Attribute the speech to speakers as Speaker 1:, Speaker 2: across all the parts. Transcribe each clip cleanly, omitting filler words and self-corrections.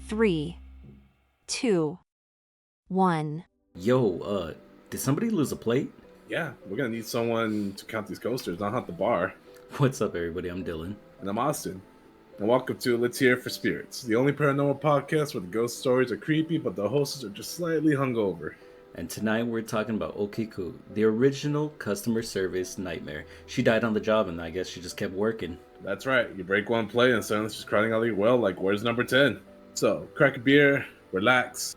Speaker 1: 3, 2, 1.
Speaker 2: Yo, did somebody lose a plate?
Speaker 3: Yeah, we're gonna need someone to count these coasters, not hunt the bar.
Speaker 2: What's up, everybody? I'm Dylan.
Speaker 3: And I'm Austin. And welcome to Let's Hear It for Spirits, the only paranormal podcast where the ghost stories are creepy, but the hosts are just slightly hungover.
Speaker 2: And tonight we're talking about Okiku, the original customer service nightmare. She died on the job, and I guess she just kept working.
Speaker 3: That's right, you break one plate and suddenly she's crying out of your well like, where's number 10? So, crack a beer, relax.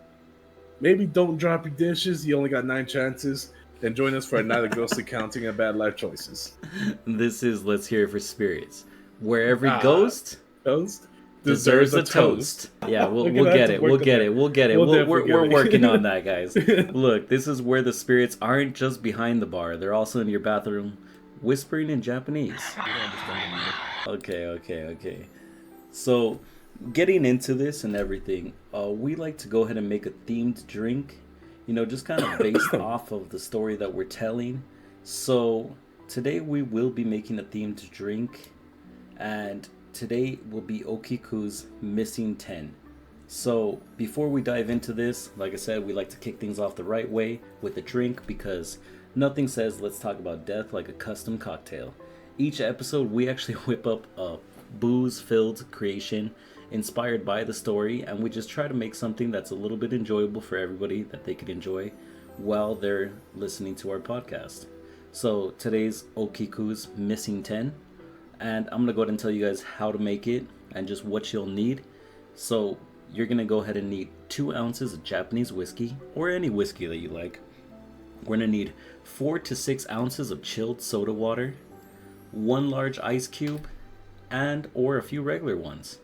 Speaker 3: Maybe don't drop your dishes, you only got 9 chances. Then join us for a night of ghostly counting and bad life choices.
Speaker 2: This is Let's Hear It for Spirits, where every ghost
Speaker 3: deserves a toast.
Speaker 2: Yeah, we'll get it. We'll get it. We're working on that, guys. Look, this is where the spirits aren't just behind the bar. They're also in your bathroom, whispering in Japanese. Okay. So, getting into this and everything, we like to go ahead and make a themed drink. You know, just kind of based off of the story that we're telling. So, today we will be making a themed drink. And today will be Okiku's Missing 10. So before we dive into this, like I said, we like to kick things off the right way with a drink because nothing says let's talk about death like a custom cocktail. Each episode we actually whip up a booze-filled creation inspired by the story, and we just try to make something that's a little bit enjoyable for everybody that they could enjoy while they're listening to our podcast. So today's Okiku's Missing 10. And I'm going to go ahead and tell you guys how to make it and just what you'll need. So you're going to go ahead and need 2 ounces of Japanese whiskey or any whiskey that you like. We're going to need 4 to 6 ounces of chilled soda water, 1 large ice cube, and or a few regular ones.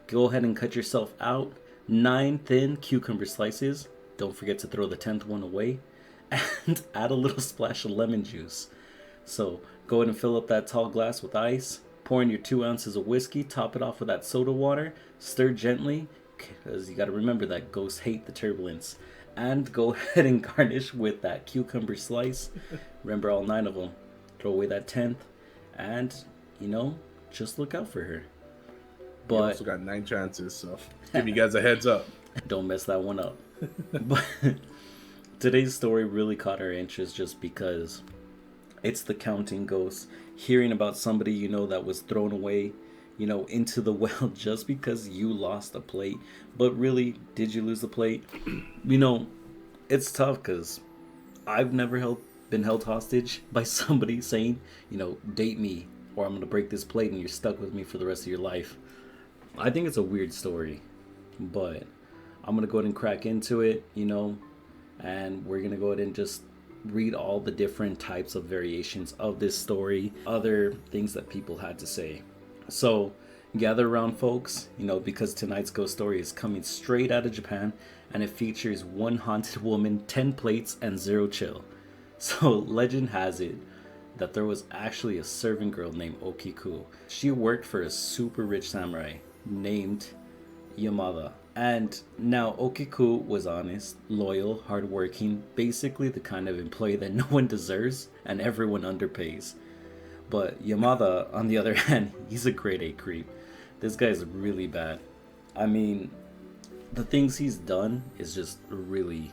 Speaker 2: Go ahead and cut yourself out 9 thin cucumber slices. Don't forget to throw the 10th one away. And add a little splash of lemon juice. So go ahead and fill up that tall glass with ice. Pour in your 2 ounces of whiskey. Top it off with that soda water. Stir gently, because you got to remember that ghosts hate the turbulence. And go ahead and garnish with that cucumber slice. Remember all 9 of them. Throw away that 10th. And, you know, just look out for her. But
Speaker 3: you also got 9 chances, so give you guys a heads up.
Speaker 2: Don't mess that one up. But today's story really caught our interest just because it's the counting ghost, hearing about somebody you know that was thrown away, you know, into the well just because you lost a plate. But really, did you lose the plate? You know, it's tough because I've never been held hostage by somebody saying, you know, date me or I'm going to break this plate and you're stuck with me for the rest of your life. I think it's a weird story, but I'm going to go ahead and crack into it, you know, and we're going to go ahead and just read all the different types of variations of this story, other things that people had to say. So gather around, folks, you know, because tonight's ghost story is coming straight out of Japan, and it features 1 haunted woman, 10 plates, and 0 chill. So legend has it that there was actually a servant girl named Okiku. She worked for a super rich samurai named Yamada. And now Okiku was honest, loyal, hardworking, basically the kind of employee that no one deserves and everyone underpays. But Yamada, on the other hand, he's a grade A creep. This guy's really bad. I mean, the things he's done is just really,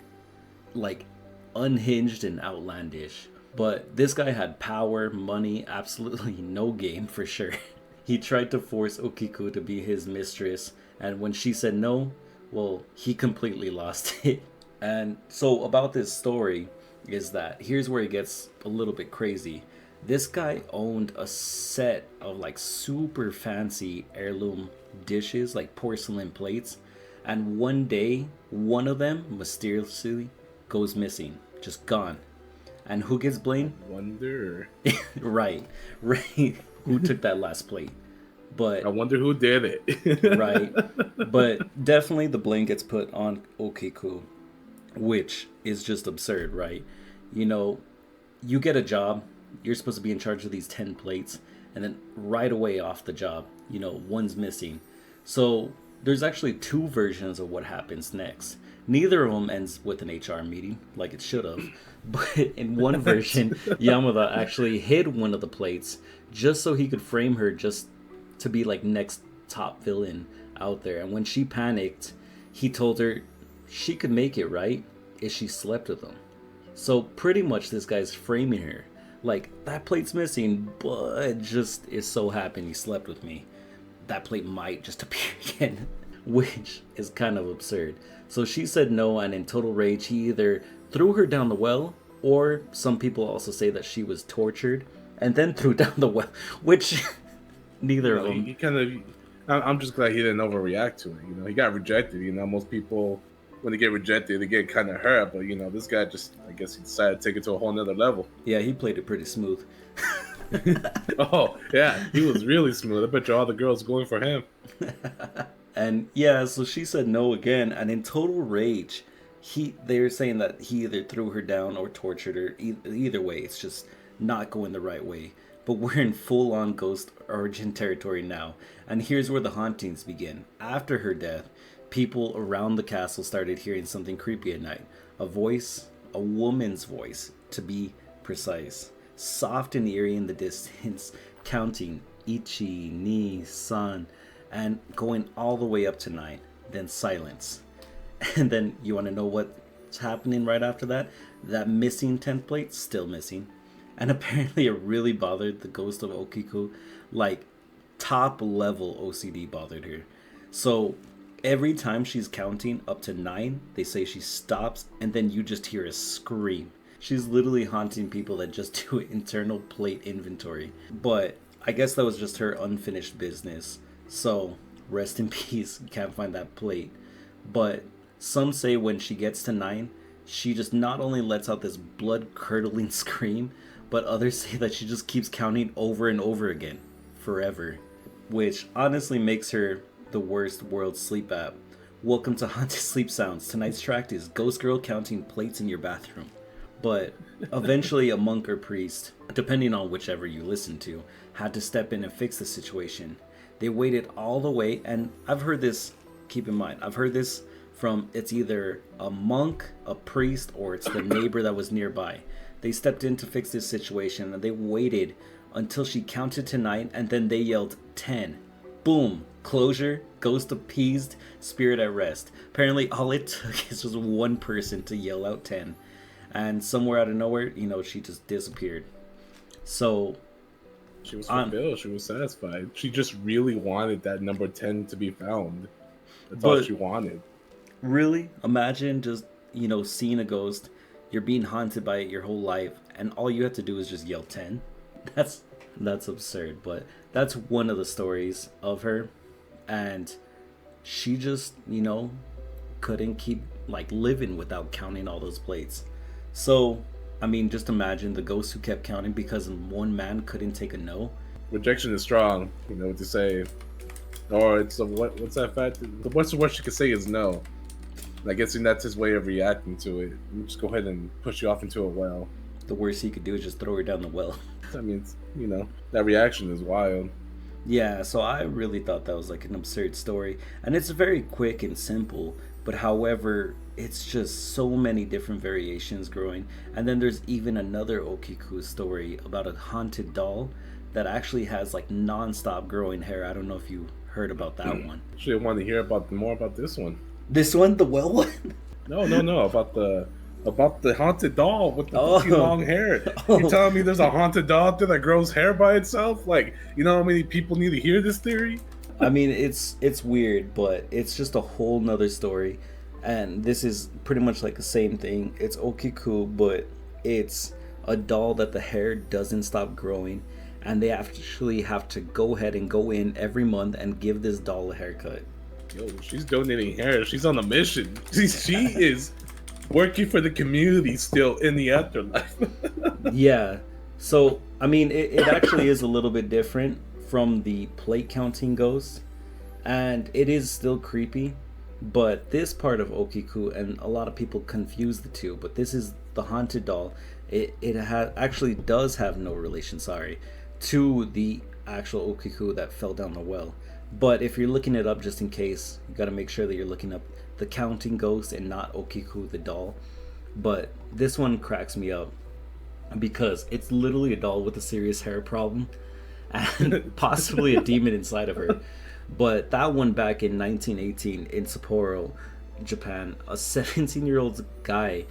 Speaker 2: like, unhinged and outlandish. But this guy had power, money, absolutely no game for sure. He tried to force Okiku to be his mistress, and when she said no, well, he completely lost it. And so about this story is that here's where it gets a little bit crazy. This guy owned a set of like super fancy heirloom dishes, like porcelain plates, and one day one of them mysteriously goes missing, just gone. And who gets blamed?
Speaker 3: Wonder.
Speaker 2: right. Who took that last plate? But
Speaker 3: I wonder who did it.
Speaker 2: Right. But definitely the blame gets put on Okiku, which is just absurd, right? You know, you get a job, you're supposed to be in charge of these 10 plates, and then right away off the job, you know, one's missing. So there's actually 2 versions of what happens next. Neither of them ends with an HR meeting, like it should have. But in one version, Yamada actually hid one of the plates just so he could frame her just to be like next top villain out there. And when she panicked, He told her she could make it right if she slept with him. So pretty much this guy's framing her. Like, that plate's missing, but just is so happen you slept with me. That plate might just appear again, which is kind of absurd. So she said no, and in total rage, he either threw her down the well, or some people also say that she was tortured and then threw down the well, which neither of them.
Speaker 3: He kind of. I'm just glad he didn't overreact to it. You know, he got rejected. You know, most people when they get rejected, they get kind of hurt. But you know, this guy just, I guess, he decided to take it to a whole nother level.
Speaker 2: Yeah, he played it pretty smooth.
Speaker 3: Oh yeah, he was really smooth. I bet you all the girls going for him.
Speaker 2: And yeah, so she said no again, and in total rage, they're saying that he either threw her down or tortured her. Either way, it's just not going the right way. But we're in full-on ghost origin territory now, and here's where the hauntings begin. After her death, people around the castle started hearing something creepy at night. A voice, a woman's voice, to be precise. Soft and eerie in the distance, counting Ichi, Ni, San, and going all the way up to 9. Then silence. And then you want to know what's happening right after that? That missing 10th plate, still missing. And apparently it really bothered the ghost of Okiku. Like, top level OCD bothered her. So every time she's counting up to 9, they say she stops, and then you just hear a scream. She's literally haunting people that just do internal plate inventory. But I guess that was just her unfinished business. So rest in peace, can't find that plate. But some say when she gets to 9, she just not only lets out this blood-curdling scream, but others say that she just keeps counting over and over again, forever. Which honestly makes her the worst world sleep app. Welcome to Haunted Sleep Sounds. Tonight's track is Ghost Girl counting plates in your bathroom. But eventually a monk or priest, depending on whichever you listen to, had to step in and fix the situation. They waited all the way, and I've heard this, keep in mind, I've heard this from, it's either a monk, a priest, or it's the neighbor that was nearby. They stepped in to fix this situation, and they waited until she counted to 9, and then they yelled 10. Boom! Closure, ghost appeased, spirit at rest. Apparently all it took is just one person to yell out 10. And somewhere out of nowhere, you know, she just disappeared. So
Speaker 3: she was fulfilled. She was satisfied. She just really wanted that number 10 to be found. That's all she wanted.
Speaker 2: Really? Imagine just, you know, seeing a ghost. You're being haunted by it your whole life, and all you have to do is just yell 10. That's absurd, but that's one of the stories of her. And she just, you know, couldn't keep, like, living without counting all those plates. So, I mean, just imagine the ghost who kept counting because one man couldn't take a no.
Speaker 3: Rejection is strong, you know what to say. Or it's a, what's that fact? The worst you could say is no. And I guess that's his way of reacting to it. You just go ahead and push you off into a well.
Speaker 2: The worst he could do is just throw her down the well.
Speaker 3: I mean, you know, that reaction is wild.
Speaker 2: Yeah, so I really thought that was like an absurd story. And it's very quick and simple. But however, it's just so many different variations growing. And then there's even another Okiku story about a haunted doll that actually has like non-stop growing hair. I don't know if you heard about that one.
Speaker 3: Actually, I want to hear more about this one.
Speaker 2: This one, the well one?
Speaker 3: No, about the haunted doll with the long hair. You're telling me there's a haunted doll out there that grows hair by itself? Like, you know how many people need to hear this theory?
Speaker 2: I mean, it's weird, but it's just a whole nother story. And this is pretty much like the same thing. It's Okiku, but it's a doll that the hair doesn't stop growing. And they actually have to go ahead and go in every month and give this doll a haircut.
Speaker 3: Yo, she's donating hair. She's on a mission. She is working for the community still in the afterlife.
Speaker 2: Yeah. So, I mean, it actually is a little bit different from the plate counting ghost. And it is still creepy. But this part of Okiku, and a lot of people confuse the two, but this is the haunted doll. It actually does have no relation, to the actual Okiku that fell down the well. But if you're looking it up just in case, you got to make sure that you're looking up the counting ghost and not Okiku the doll. But this one cracks me up because it's literally a doll with a serious hair problem and possibly a demon inside of her. But that one back in 1918 in Sapporo, Japan, a 17-year-old guy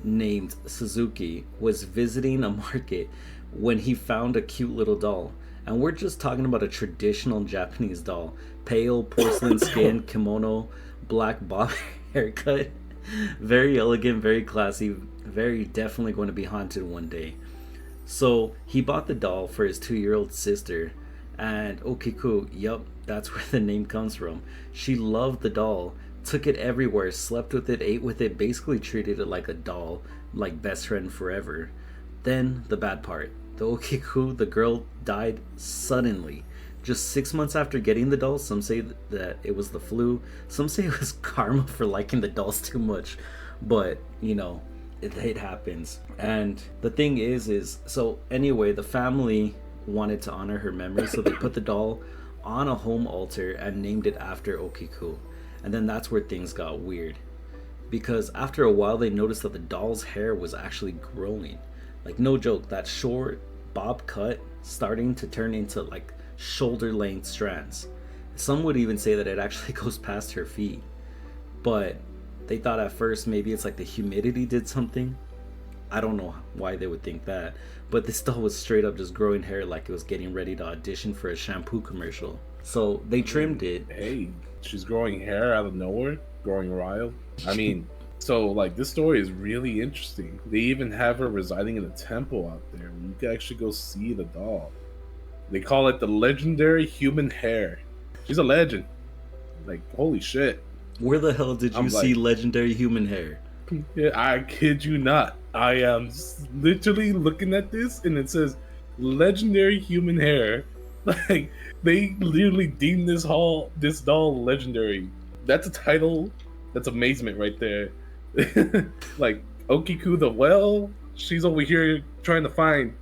Speaker 2: named Suzuki was visiting a market when he found a cute little doll. And we're just talking about a traditional Japanese doll. Pale porcelain skin, kimono, black bob haircut. Very elegant, very classy, very definitely going to be haunted one day. So he bought the doll for his 2-year-old sister. And Okiku, yup, that's where the name comes from. She loved the doll, took it everywhere, slept with it, ate with it, basically treated it like a doll, like best friend forever. Then the bad part. The Okiku, the girl, died suddenly. Just 6 months after getting the doll. Some say that it was the flu. Some say it was karma for liking the dolls too much. But, you know, it happens. And the thing is so anyway, the family wanted to honor her memory, so they put the doll on a home altar and named it after Okiku. And then that's where things got weird, because after a while they noticed that the doll's hair was actually growing. Like, no joke, that short bob cut starting to turn into like shoulder length strands. Some would even say that it actually goes past her feet. But they thought at first maybe it's like the humidity did something. I don't know why they would think that, but this doll was straight up just growing hair like it was getting ready to audition for a shampoo commercial. So they trimmed it.
Speaker 3: Hey, she's growing hair out of nowhere, growing wild. I mean, so like this story is really interesting. They even have her residing in a temple out there where you can actually go see the doll. They call it the legendary human hair. She's a legend. Like, holy shit.
Speaker 2: Where the hell did you see legendary human hair?
Speaker 3: Yeah, I kid you not. I am literally looking at this and it says legendary human hair. Like, they literally deemed this doll legendary. That's a title. That's amazement right there. Like, Okiku the well, she's over here trying to find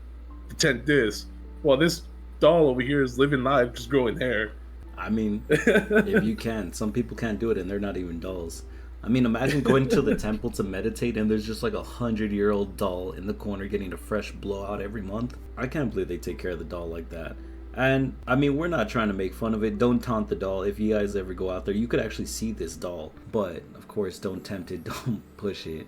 Speaker 3: the 10th disc. Well, this doll over here is living life, just growing hair.
Speaker 2: I mean, if you can. Some people can't do it and they're not even dolls. I mean, imagine going to the temple to meditate and there's just like 100-year-old doll in the corner getting a fresh blowout every month. I can't believe they take care of the doll like that. And I mean, we're not trying to make fun of it. Don't taunt the doll. If you guys ever go out there, you could actually see this doll. But of course, don't tempt it. Don't push it.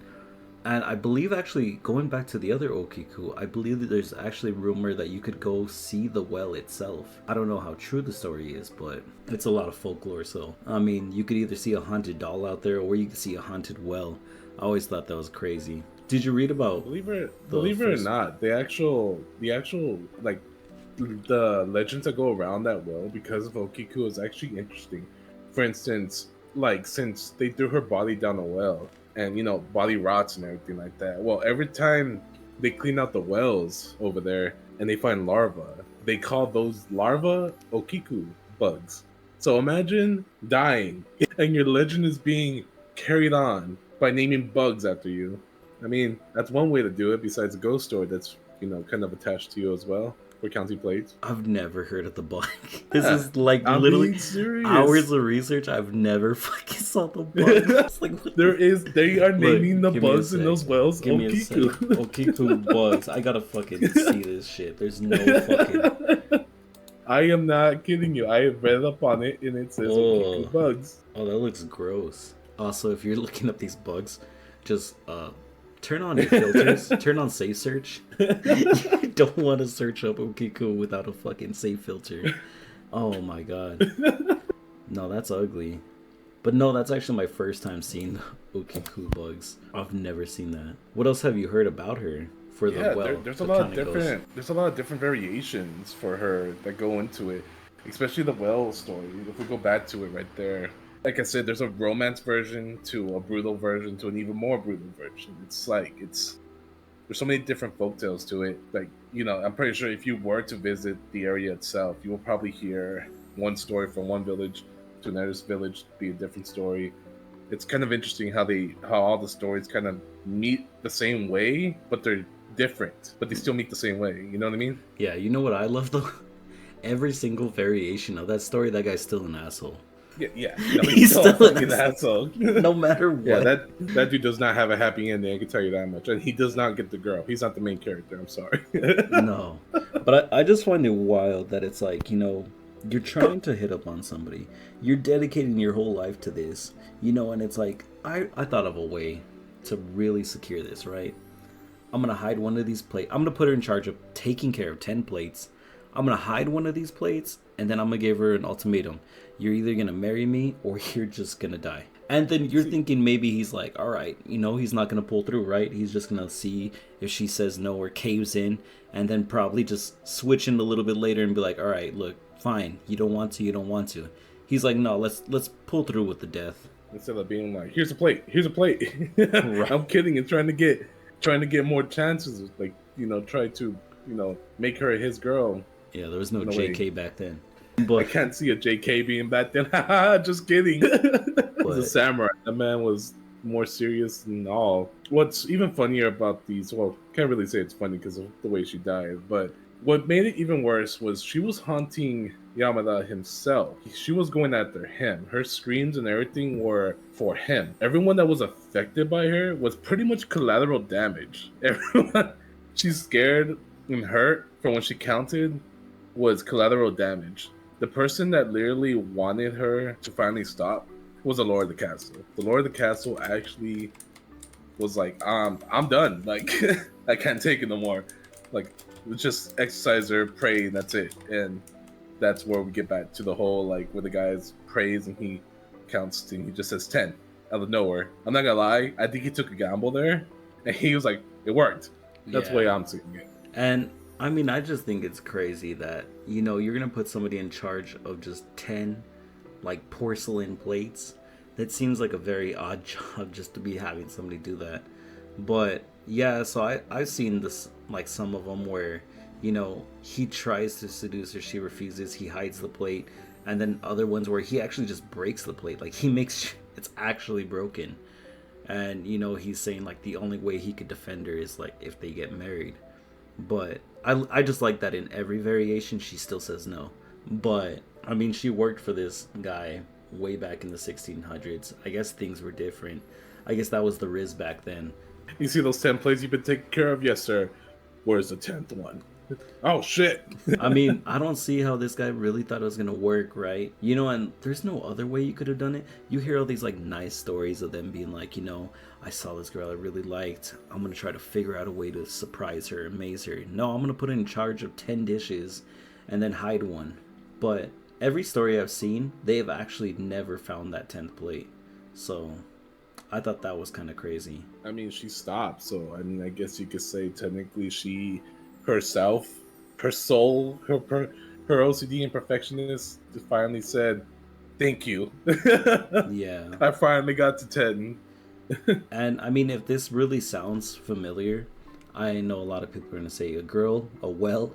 Speaker 2: And I believe, actually, going back to the other Okiku, I believe that there's actually rumor that you could go see the well itself. I don't know how true the story is, but it's a lot of folklore. So, I mean, you could either see a haunted doll out there or you could see a haunted well. I always thought that was crazy. Did you read about...
Speaker 3: Believe it or not, the actual, like, the legends that go around that well because of Okiku is actually interesting. For instance, like, since they threw her body down a well, and, you know, body rots and everything like that. Well, every time they clean out the wells over there and they find larvae, they call those larvae Okiku bugs. So imagine dying and your legend is being carried on by naming bugs after you. I mean, that's one way to do it besides a ghost story that's, you know, kind of attached to you as well. For counting plates.
Speaker 2: I've never heard of the bug. This is like literally hours of research. I've never fucking saw the bug. Like,
Speaker 3: they are naming the bugs in those wells Okiku.
Speaker 2: Okiku bugs. I gotta fucking see this shit. There's no fucking...
Speaker 3: I am not kidding you. I have read up on it and it says Okiku bugs.
Speaker 2: Oh, that looks gross. Also, if you're looking up these bugs, just turn on your filters. Turn on safe search. You don't want to search up Okiku without a fucking safe filter. Oh my god. No, that's ugly. But no, that's actually my first time seeing Okiku bugs. I've never seen that. What else have you heard about her? For the well,
Speaker 3: there's a lot of different variations for her that go into it, especially the well story. If we go back to it right there, like I said, there's a romance version to a brutal version to an even more brutal version. There's so many different folktales to it. Like, you know, I'm pretty sure if you were to visit the area itself, you will probably hear one story from one village to another village be a different story. It's kind of interesting how all the stories kind of meet the same way, but they're different, but they still meet the same way. You know what I mean?
Speaker 2: Yeah, you know what I love though? Every single variation of that story, that guy's still an asshole.
Speaker 3: Yeah. He's still an asshole.
Speaker 2: No matter what.
Speaker 3: Yeah, that dude does not have a happy ending, I can tell you that much. And he does not get the girl. He's not the main character, I'm sorry.
Speaker 2: No. But I just find it wild that it's like, you know, you're trying to hit up on somebody. You're dedicating your whole life to this, and it's like, I thought of a way to really secure this, right? I'm going to hide one of these plates. I'm going to put her in charge of taking care of 10 plates. I'm going to hide one of these plates, and then I'm going to give her an ultimatum. You're either going to marry me or you're just going to die. And then you're thinking maybe he's like, all right, he's not going to pull through, right? He's just going to see if she says no or caves in, and then probably just switch in a little bit later and be like, all right, look, fine. You don't want to. He's like, no, let's pull through with the death.
Speaker 3: Instead of being like, here's a plate.
Speaker 2: Right.
Speaker 3: I'm kidding and trying to get more chances, like, try to, make her his girl.
Speaker 2: Yeah, there was no
Speaker 3: No
Speaker 2: JK
Speaker 3: way.
Speaker 2: back then.
Speaker 3: I
Speaker 2: But
Speaker 3: can't see a JK being back then. Just kidding. He's a samurai. That man was more serious than all. What's even funnier about these, well, can't really say it's funny because of the way she died, but what made it even worse was she was haunting Yamada himself. She was going after him. Her screams and everything were for him. Everyone that was affected by her was pretty much collateral damage. Everyone she's scared and hurt from when she counted was collateral damage. The person that literally wanted her to finally stop was the Lord of the Castle. The Lord of the Castle actually was like, I'm done. Like, I can't take it no more. Like, let's just exercise her, pray, and that's it. And that's where we get back to the whole, like, where the guy prays and he counts and he just says 10 out of nowhere. I'm not gonna lie, I think he took a gamble there, and he was like, it worked. That's the way I'm seeing it.
Speaker 2: And I mean, I just think it's crazy that, you're going to put somebody in charge of just 10, like, porcelain plates. That seems like a very odd job just to be having somebody do that. But, yeah, so I've seen this, like, some of them where, he tries to seduce her, she refuses, he hides the plate. And then other ones where he actually just breaks the plate. Like, he makes it's actually broken. And, he's saying, like, the only way he could defend her is, like, if they get married. But I just like that in every variation she still says no. But I mean, she worked for this guy way back in the 1600s. I guess things were different. I guess that was the Riz back then.
Speaker 3: You see those 10 plays you've been taking care of? Yes, sir. Where's the 10th one? Oh, shit.
Speaker 2: I mean, I don't see how this guy really thought it was going to work, right? And there's no other way you could have done it. You hear all these, like, nice stories of them being like, I saw this girl I really liked. I'm going to try to figure out a way to surprise her, amaze her. No, I'm going to put her in charge of 10 dishes and then hide one. But every story I've seen, they have actually never found that 10th plate. So I thought that was kind of crazy.
Speaker 3: I mean, she stopped. So, I mean, I guess you could say technically she herself, her soul, her OCD and perfectionist finally said, thank you.
Speaker 2: Yeah.
Speaker 3: I finally got to 10.
Speaker 2: And I mean, if this really sounds familiar, I know a lot of people are going to say a girl, a well,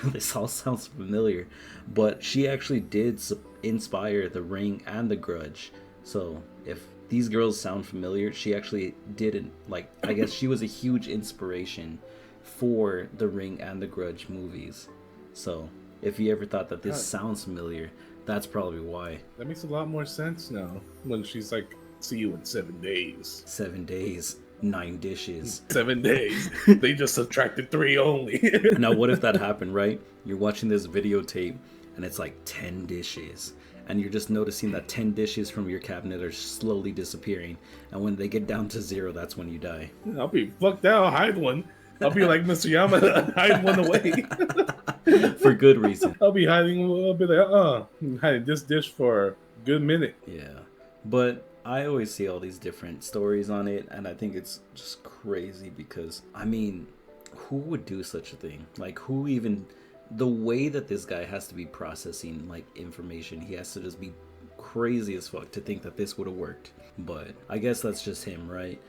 Speaker 2: this all sounds familiar, but she actually did inspire The Ring and The Grudge. So if these girls sound familiar, she actually didn't, like, I guess she was a huge inspiration for The Ring and The Grudge movies. So if you ever thought that this sounds familiar, that's probably why.
Speaker 3: That makes a lot more sense now when she's like, see you in 7 days.
Speaker 2: 7 days, 9 dishes.
Speaker 3: 7 days. They just subtracted 3 only.
Speaker 2: Now what if that happened, right? You're watching this videotape and it's like 10 dishes. And you're just noticing that 10 dishes from your cabinet are slowly disappearing. And when they get down to 0, that's when you die.
Speaker 3: I'll be fucked out. I'll hide one. I'll be like Mr. Yamada, hide one away.
Speaker 2: For good reason.
Speaker 3: I'll be hiding. I'll be like, I'm hiding this dish for a good minute.
Speaker 2: Yeah. But I always see all these different stories on it, and I think it's just crazy because, I mean, who would do such a thing? Like, who even... The way that this guy has to be processing, like, information, he has to just be crazy as fuck to think that this would have worked. But I guess that's just him, right?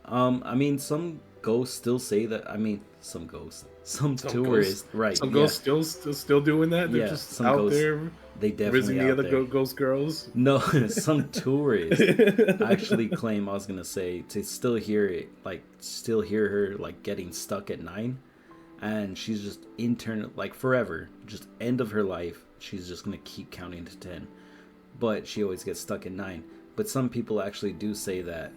Speaker 2: I mean, some ghosts still say that. I mean, some tourists, right?
Speaker 3: Some ghosts still doing that. They're just
Speaker 2: some
Speaker 3: out
Speaker 2: ghosts,
Speaker 3: there.
Speaker 2: They definitely
Speaker 3: visiting the other ghost girls.
Speaker 2: No, some tourists actually claim, I was gonna say, to still hear her like getting stuck at 9, and she's just like forever, just end of her life. She's just gonna keep counting to 10, but she always gets stuck at 9. But some people actually do say that,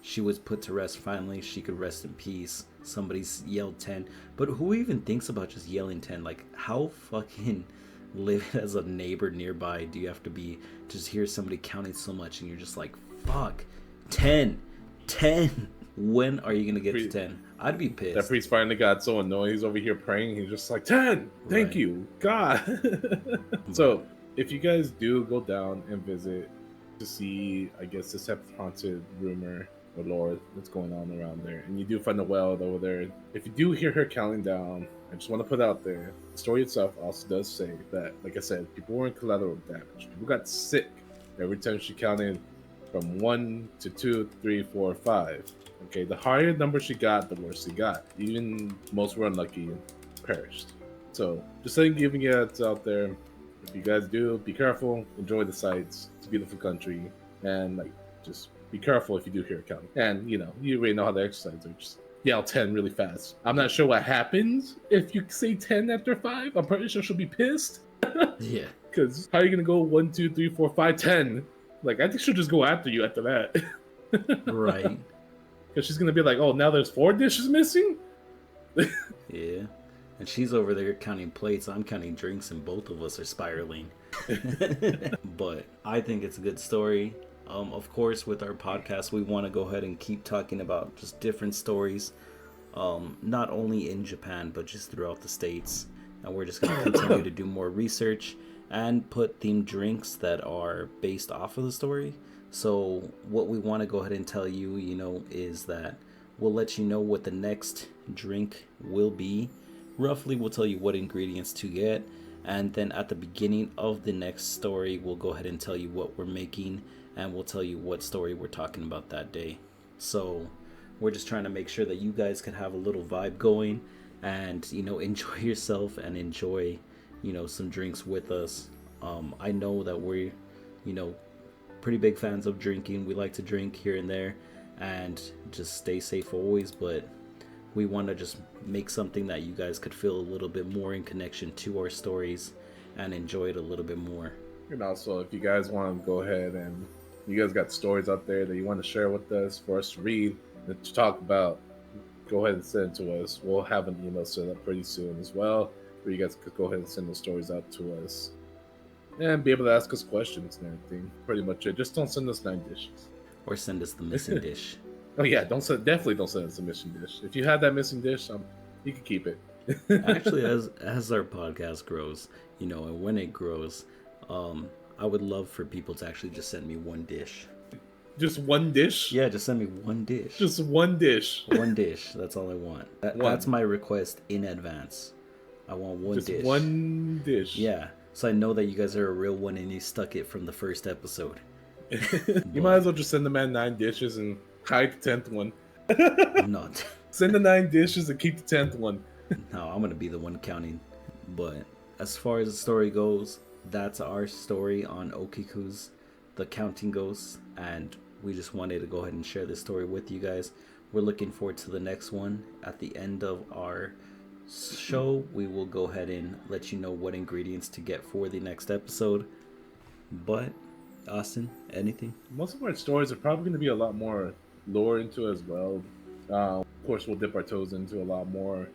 Speaker 2: she was put to rest finally, she could rest in peace. Somebody's yelled 10, but who even thinks about just yelling 10? Like, how fucking living as a neighbor nearby, do you have to be just hear somebody counting so much and you're just like, fuck, 10, 10. When are you gonna get to 10? I'd be pissed.
Speaker 3: That priest finally got so annoyed. He's over here praying. He's just like, 10! Thank
Speaker 2: Right.
Speaker 3: you, God. So, if you guys do go down and visit to see, I guess, this type of haunted rumor or lore that's going on around there, and you do find a well over there, if you do hear her counting down, I just want to put out there, the story itself also does say that, like I said, people were in collateral damage. People got sick every time she counted from 1 to 2, 3, 4, 5. Okay, the higher number she got, the worse she got. Even most were unlucky and perished. So, just saying, giving you it's out there. If you guys do, be careful. Enjoy the sights. It's a beautiful country, and like, just be careful if you do hear it counting. And you already know how the exercise are. Just yell 10 really fast. I'm not sure what happens if you say 10 after 5. I'm pretty sure she'll be pissed.
Speaker 2: Yeah.
Speaker 3: Because how are you gonna go 1, 2, 3, 4, 5, 10? Like, I think she'll just go after you after that.
Speaker 2: Right.
Speaker 3: Because she's gonna be like, oh, now there's 4 dishes missing?
Speaker 2: Yeah. And she's over there counting plates. I'm counting drinks, and both of us are spiraling. But I think it's a good story. Of course, with our podcast, we want to go ahead and keep talking about just different stories, not only in Japan, but just throughout the States. And we're just going to continue to do more research and put themed drinks that are based off of the story. So what we want to go ahead and tell you, is that we'll let you know what the next drink will be. Roughly, we'll tell you what ingredients to get. And then at the beginning of the next story, we'll go ahead and tell you what we're making. And we'll tell you what story we're talking about that day. So we're just trying to make sure that you guys can have a little vibe going and, enjoy yourself and enjoy, some drinks with us. I know that we're, pretty big fans of drinking. We like to drink here and there and just stay safe always, but we want to just make something that you guys could feel a little bit more in connection to our stories and enjoy it a little bit more.
Speaker 3: And also, if you guys want to go ahead and you guys got stories out there that you want to share with us for us to read and to talk about, go ahead and send it to us. We'll have an email set up pretty soon as well, where you guys could go ahead and send those stories out to us and be able to ask us questions and everything. Pretty much it. Just don't send us 9 dishes.
Speaker 2: Or send us the missing dish.
Speaker 3: Oh yeah, definitely don't send us a missing dish. If you have that missing dish, you can keep it.
Speaker 2: Actually, as our podcast grows, and when it grows, I would love for people to actually just send me one dish.
Speaker 3: Just one dish?
Speaker 2: Yeah, just send me one dish.
Speaker 3: Just one dish.
Speaker 2: One dish. That's all I want. That's my request in advance. I want one dish.
Speaker 3: Just one dish.
Speaker 2: Yeah, so I know that you guys are a real one and you stuck it from the first episode.
Speaker 3: You might as well just send the man 9 dishes and hide the 10th one.
Speaker 2: I'm not.
Speaker 3: Send the 9 dishes and keep the 10th one.
Speaker 2: No, I'm gonna be the one counting. But as far as the story goes, that's our story on Okiku's The Counting Ghosts, and we just wanted to go ahead and share this story with you guys. We're looking forward to the next one. At the end of our show, we will go ahead and let you know what ingredients to get for the next episode. But Austin, anything?
Speaker 3: Most of our stories are probably going to be a lot more lore into as well. Of course, we'll dip our toes into a lot more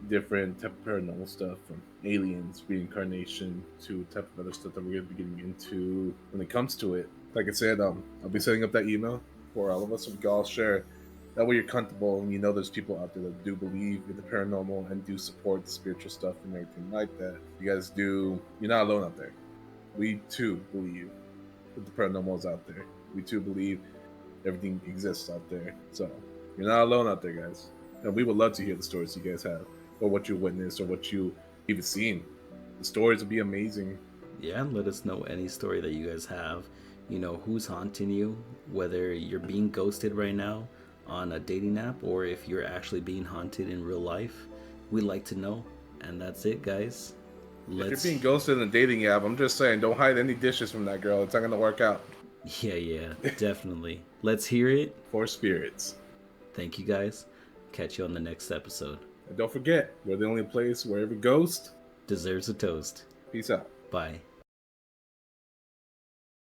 Speaker 3: different type of paranormal stuff, from aliens, reincarnation, to type of other stuff that we're going to be getting into when it comes to it. Like I said, I'll be setting up that email for all of us so we can all share. That way you're comfortable and there's people out there that do believe in the paranormal and do support the spiritual stuff and everything like that. You guys do, you're not alone out there. We too believe that the paranormal is out there. We too believe everything exists out there. So you're not alone out there, guys. And we would love to hear the stories you guys have, or what you witnessed, or what you even seen. The stories would be amazing.
Speaker 2: Yeah, let us know any story that you guys have. Who's haunting you, whether you're being ghosted right now on a dating app or if you're actually being haunted in real life. We'd like to know. And that's it, guys.
Speaker 3: If you're being ghosted in a dating app, I'm just saying, don't hide any dishes from that girl. It's not going to work out.
Speaker 2: Yeah, definitely. Let's hear it.
Speaker 3: For spirits.
Speaker 2: Thank you, guys. Catch you on the next episode.
Speaker 3: And don't forget, we're the only place where every ghost
Speaker 2: deserves a toast.
Speaker 3: Peace out.
Speaker 2: Bye.